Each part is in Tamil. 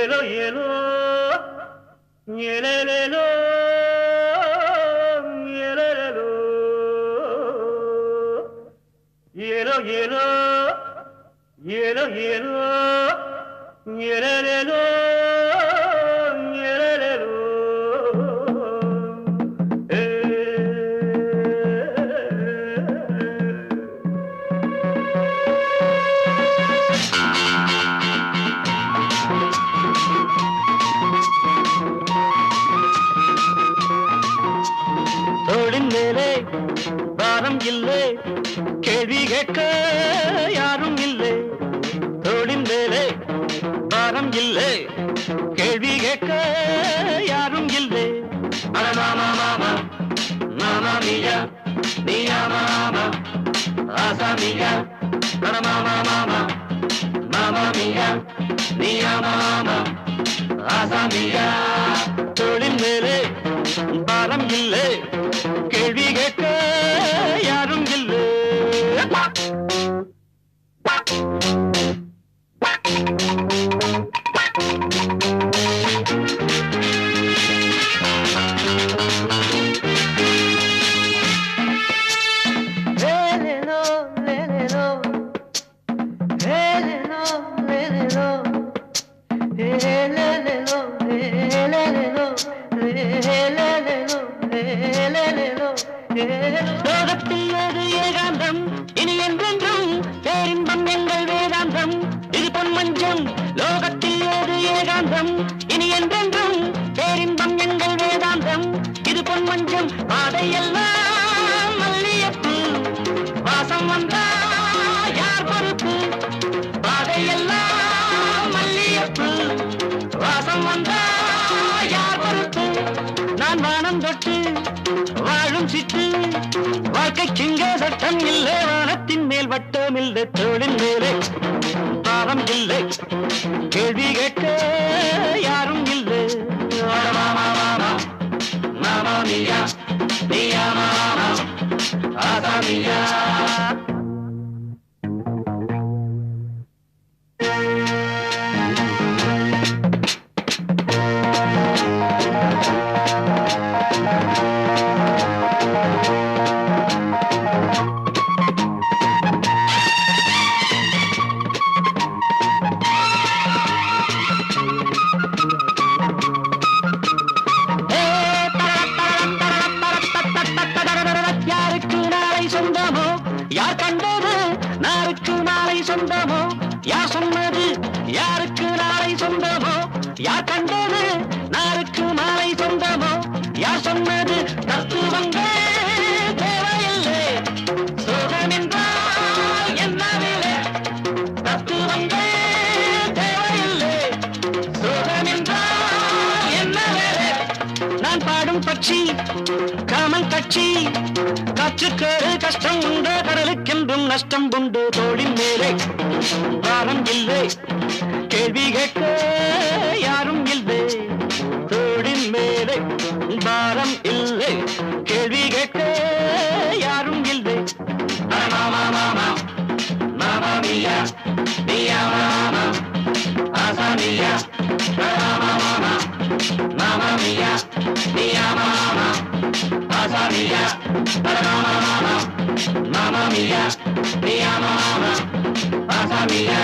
ஏலோ ஏலோ ஏலேலேலோ ஏலேலேலோ ஏலோ ஏலோ ஏலோ ஏலோ ஏலேலேலோ ஏலேலேலோ தோளின் மேலே பாரம் இல்லை கேள்வி கேட்க யாரும் இல்லை தோளின் மேலே பாரம் இல்லை கேள்வி கேட்க யாரும் இல்லை அட மாமா மாமா மாமா மியா மியா மாமா ஆசா மியா அட மாமா மாமா மாமா மியா மியா மாமா ஆசா மியா தோளின் மேலே பாரம் இல்லை கேள்வி கேட்க யாரும் இல்லை லோகத்தில் ஏது ஏகாந்தம் இனி என்றென்றும் பேரின்பம் எங்கள் வேதாந்தம் இது பொன்மஞ்சம் லோகத்தில் ஏது ஏகாந்தம் இனி என்றென்றும் பேரின்பம் எங்கள் வேதாந்தம் இது பொன்மஞ்சம் பாதையெல்லாம் மல்லியப்பு வாசம் வந்தா யார் பொறுப்பு பாதையெல்லாம் மல்லியப்பு வாசம் வந்தா யார் பொறுப்பு நான் வானம் தொட்டு வாழும் சிட்டு வாழ்க்கைக்கிங்க சட்டம் இல்லை வானத்தின் மேல் வட்டம் இல்லை தோளின் மேலே பாவம் இல்லை கேள்வி கேட்க யாரும் இல்லை மாமா மாமா மாமா மியா மியா மாமா ஆசா மியா யார் கண்டது நாருக்கு நாளை சொந்தமோ யார் சொன்னது யாருக்கு நாளை சொந்தமோ யார் கண்டது நாருக்கு நாளை சொந்தமோ யார் சொன்னது தத்துவங்கள் தேவையில்லை சோகம் என்றால் என்னவில்லை தத்துவங்கள் தேவையில்லை சோகம் என்றால் என்னவில்லை நான் பாடும் பட்சி காமன் கட்சி காற்றுக்கேறு கஷ்டம் உண்டு கடலுக்கென்றும் நஷ்டம் உண்டு தோளின் மேலே பாரம் இல்லை கேள்வி கேட்க யாரும் இல்லை தோளின் மேலே பாரம் இல்லை கேள்வி கேட்க யாரும் இல்லை மாமா மாமா மாமா மியா மியா மாமா ஆசா மியா மாமா மாமா மாமா மியா மியா மாமா ஆசா மியா மாமா மாமா மாமா மியா மியா மாமா ஆசா மியா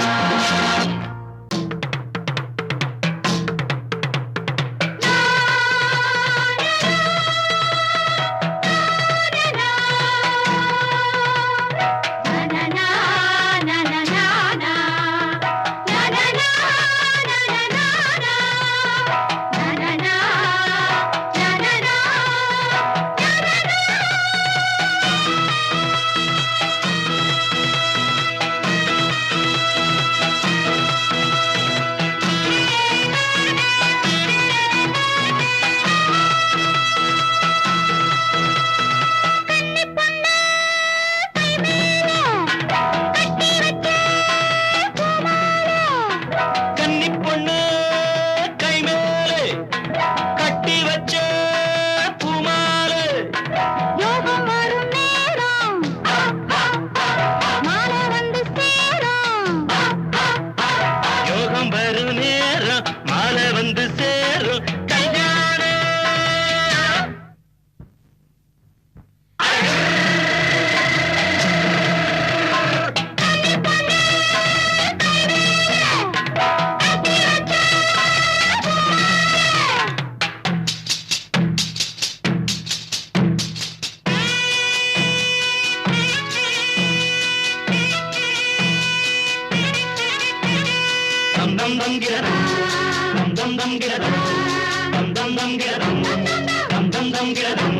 பொங்கிடதும்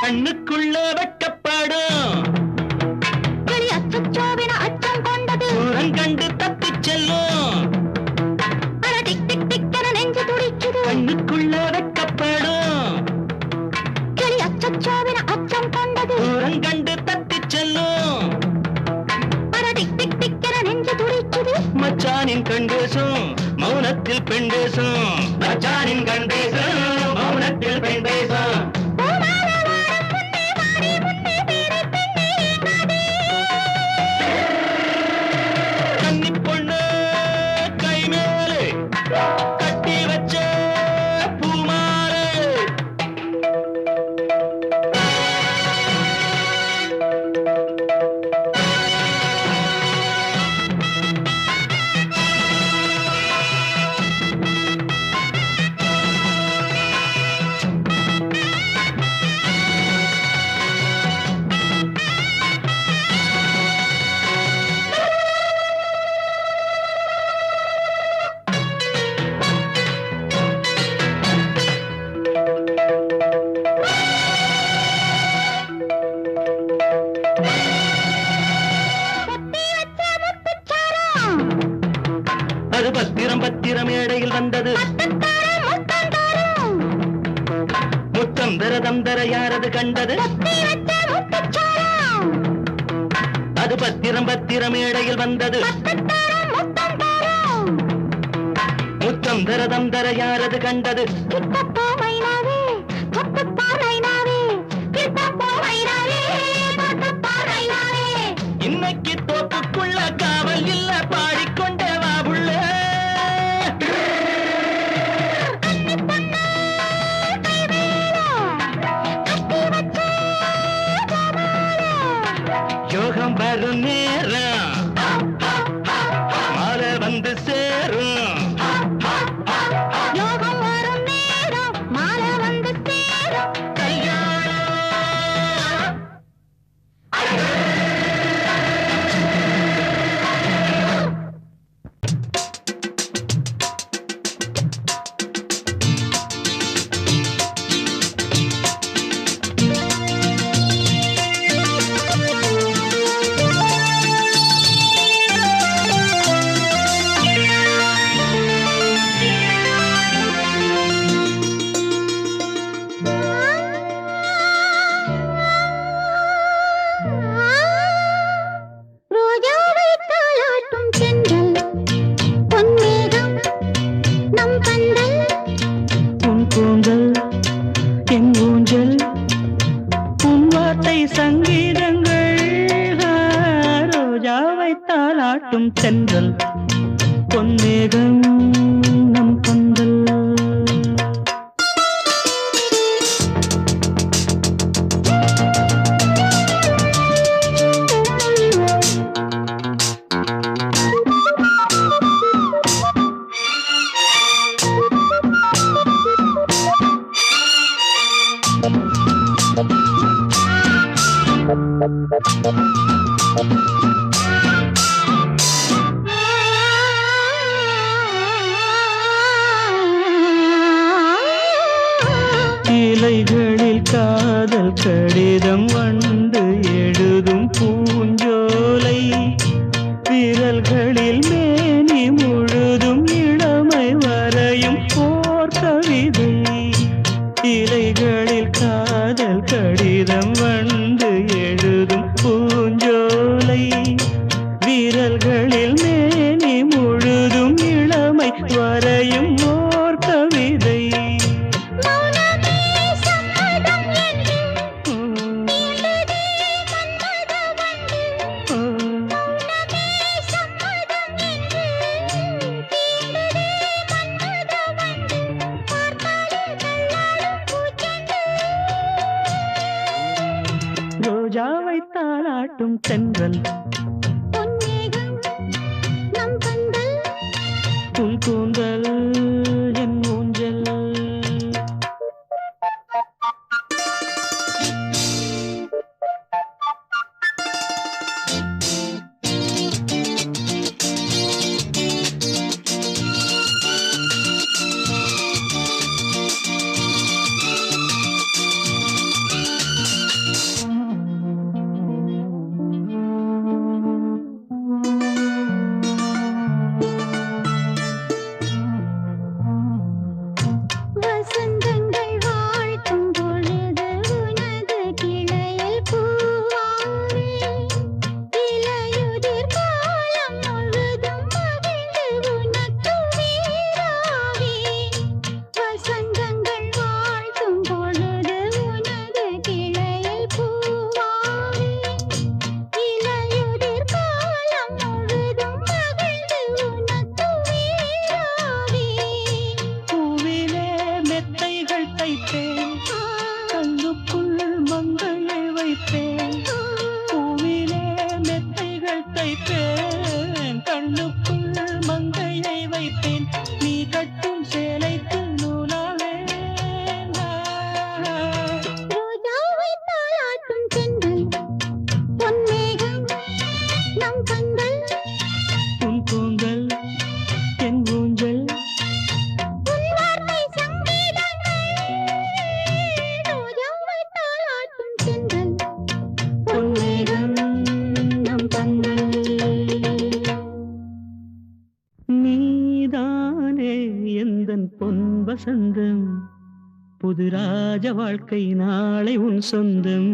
கண்ணுக்குள்ள வெட்டப்படும் அச்சம் கொண்டது கண்டு தப்பி செல்லும் நெஞ்சு துடிக்குது கண்ணுக்குள்ள வெட்டப்படும் அச்சம் கொண்டது கண்டு தப்பி செல்லும் நெஞ்சு துடிக்குது மச்சானின் கண் பேசும் மௌனத்தில் பெண் பேசும் மச்சானின் கண் பேசும் மௌனத்தில் பெண் பேசும் அது பத்திரம் பத்திரம் மேடையில் வந்தது முத்தம் தரதம் தர யாரது கண்டது அது பத்திரம் பத்திரம் மேடையில் வந்தது முத்தம் தரதம் தர யாரது கண்டது இன்னைக்கு தோப்புக்குள்ள காவல் இல்ல பாடிக்கொண்டே வாபுள்ள யோகம் வரும் நேரம் மாலை வந்து சேரும் யோகம் வரும் நேரம் மாலை வந்து சேரும் கல்யாணம் சங்கீதங்கள் ரோஜாவை தாலாட்டும் தென்றல் பொன்மேகம் நம் பந்தல் இலைகளில் காதல் கடிதம் வந்து எழுதும் பூஞ்சோலை விரல்களில் மேனி முழுதும் இளமை வரையும் போர் கவிதை இலைகளில் காதல் கடிதம் வந்து எழுதும் பூஞ்சோலை விரல்களில் மேனி முழுதும் இளமை வரையும் ஓர் கவிதை ரோஜாவை தாலாட்டும் தென்றல் உன் கூந்தல் என் ஊஞ்சல் வசந்தம் புது ராஜ வாழ்க்கை நாளை உன் சொந்தம்.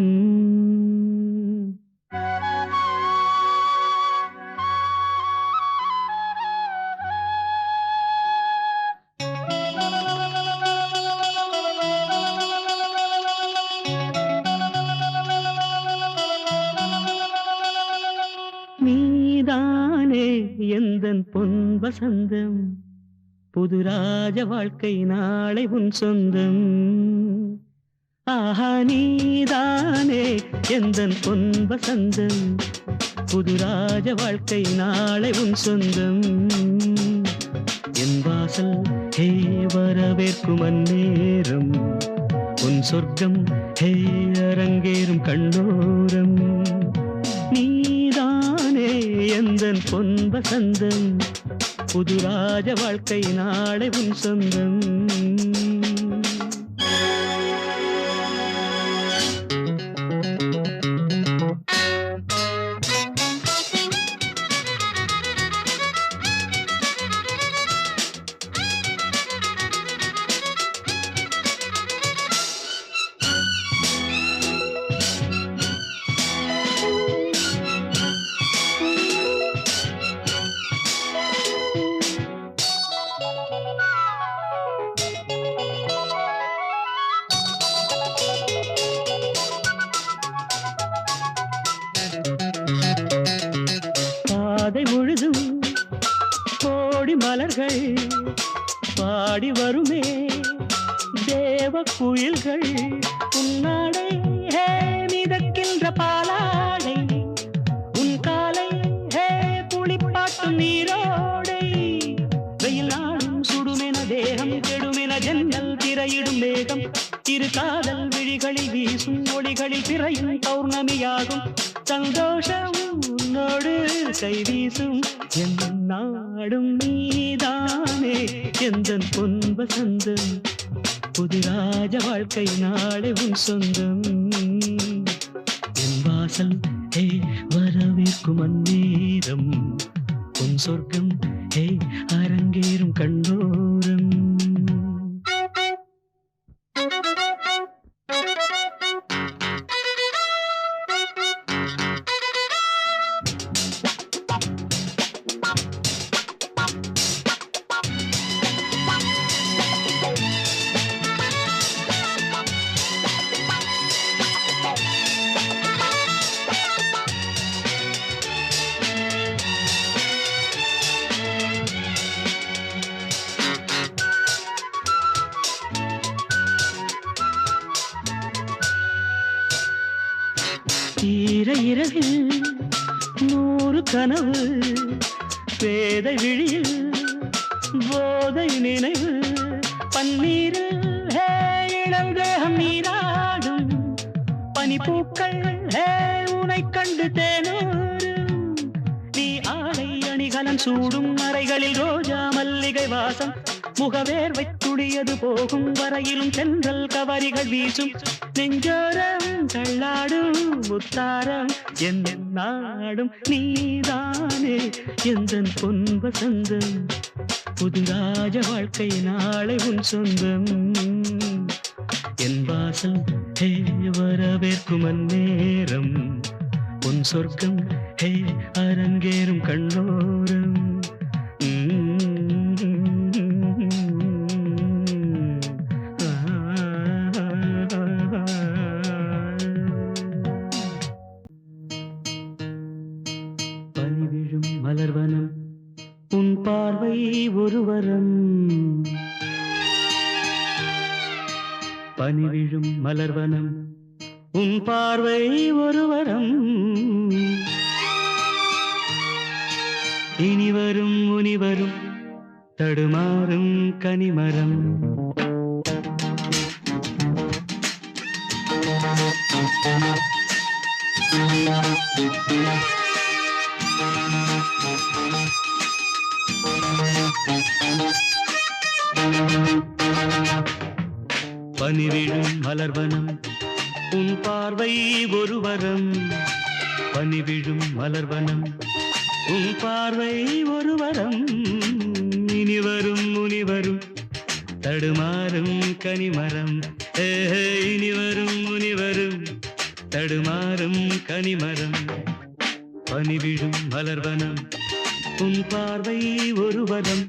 நீதானே எந்தன் பொன் வசந்தம் புது ராஜ வாழ்க்கை நாளை உன் சொந்தம். ஆஹா நீதானே எந்தன் பொன் வசந்தம் புது ராஜ வாழ்க்கை நாளை உன் சொந்தம். என் வாசல் ஹே வரவேற்கும் அந்நேரம் உன் சொர்க்கம் ஹே அரங்கேறும் கண்ணோரம். நீதானே எந்தன் பொன் வசந்தம் புது ராஜ வாழ்க்கை நாளை உன் சொந்தம். பாதை முழுதும் கோடி மலர்கள் பாடி வருமே தேவ குயில்கள். உன்னாடை ஹே மிதக்கின்ற பாலாடை உன் காலை ஹே புளிப்பாட்டும் நீரோடை. வெயில் நாடும் சுடுமென தேகம் கெடுமென ஜன்னல் திரையிடும் மேகம். இரு காதல் விழிகளில் வீசும் ஒளிகளில் திரையும் பௌர்ணமியாகும். சந்தோஷம் உன்னோடு கை வீசும் என் நாடும் நீதானே எந்தன் பொன் வசந்தம் புது ராஜ வாழ்க்கை நாளை உன் சொந்தம். என் வாசல் ஹே வரவேற்கும் அந்நேரம் உன் சொர்க்கம் ஹே அரங்கேறும் கண்ணோரம். ஈர இரவில் 100 கனவு பேதை விழியில் போதை நினைவு. பன்னீரில் ஹே இளந்தேகம் நீராடும் பனிப்பூக்கள் ஹே உனை கண்டு தேனூரும். நீ ஆடை அணிகலன் சூடும் அறைகளில் ரோஜா மல்லிகை வாசம். முகவேர்வை துடியது போகும் வரையிலும் தென்றல் கவரிகள் வீசும். நெஞ்சோரம் தள்ளாடும் முத்தாரம் என் நாடும் நீதானே எந்தன் பொன் வசந்தம் புது ராஜ வாழ்க்கை நாளை உன் சொந்தம். என் வாசல் ஹே வரவேற்கும் அந்நேரம் உன் சொர்க்கம் ஹே அரங்கேறும் கண்ணோரம். பனிவிழும் மலர்வனம் உன் பார்வை ஒரு வரம். பனிவிழும் மலர்வனம் உன் பார்வை ஒரு வரம். இனிவரும் முனிவரும் தடுமாறும் கனிமரம். பனிவிழும் மலர்வனம் உன் பார்வை ஒரு வரம். பனிவிழும் மலர்வனம் உன் பார்வை ஒரு வரம். இனிவரும் முனிவரும் தடுமாறும் கனிமரம். இனி வரும் முனிவரும் தடுமாறும் கனிமரம். பனிவிழும் மலர்வனம் உன் பார்வை ஒரு வரம்.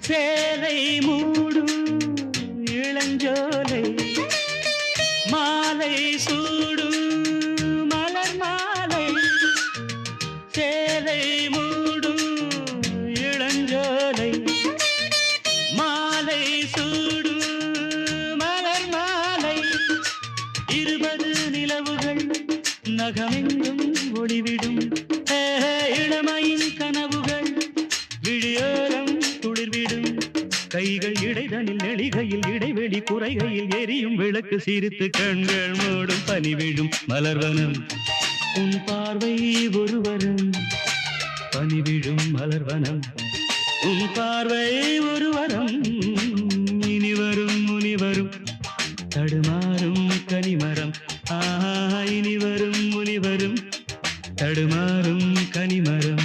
சேலை மூடும் இளஞ்சோலை மாலை சூடும் மலர் மாலை. சேலை மூடும் இளஞ்சோலை மாலை சூடும் மலர் மாலை. 20 நிலவுகள் நகமெங்கும் ஒளிவிடும். இளமையின் கனவுகள் விழியோரம் துளிர்விடும். கைகள் இடைதனில் நெளிகையில் இடைவெளி குறைகையில் எரியும் விளக்கு சிரித்து கண்கள் மூடும். பனிவிழும் மலர்வனம் உன் பார்வை ஒருவரும். பனிவிழும் மலர்வனம் உன் பார்வை ஒருவரம். இனி வரும் முனிவரும் தடுமாறும் கனிமரம். இனி வரும் முனிவரும் தடுமாறும் கனிமரம்.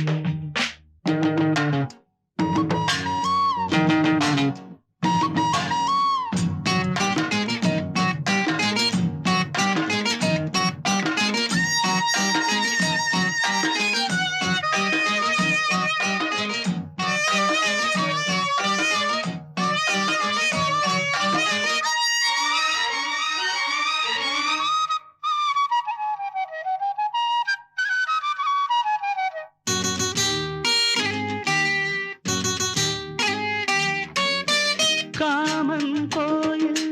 காமன் கோயில்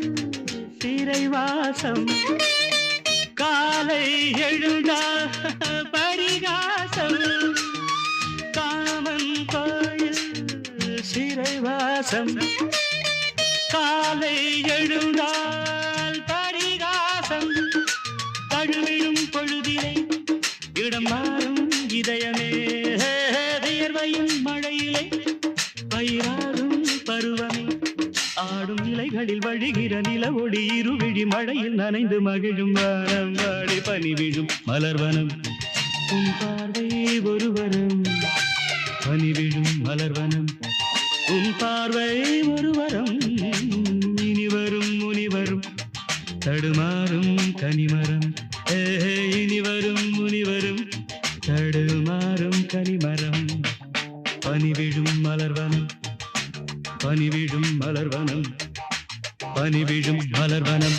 சிறைவாசம் காலை எழுந்தா பரிகாசம். காமன் கோயில் சிறைவாசம் காலை எழுந்தால் பரிகாசம். தழுவிடும் பொழுதிலே இடம் மாறும் இதயமே. வியர்வையும் மழையிலே பயிராடும் பருவமே. ஆடும் இலைகளில் வழிகிற நில ஒளி இருவிழி மழையில் நனைந்து மகிழும் வானம் வாடி. பனிவிழும் மலர்வனம் உன் பார்வை ஒருவரும். பனிவிழும் மலர்வனம் உன் பார்வை ஒருவரும். இனி வரும் முனிவரும் தடுமாறும் கனிமரம். இனி வரும் முனிவரும் தடுமாறும் கனிமரம். பனிவிழும் மலர்வனம் பனிவிழும் மலர்வனம். பனிவிழும் மலர்வனம்.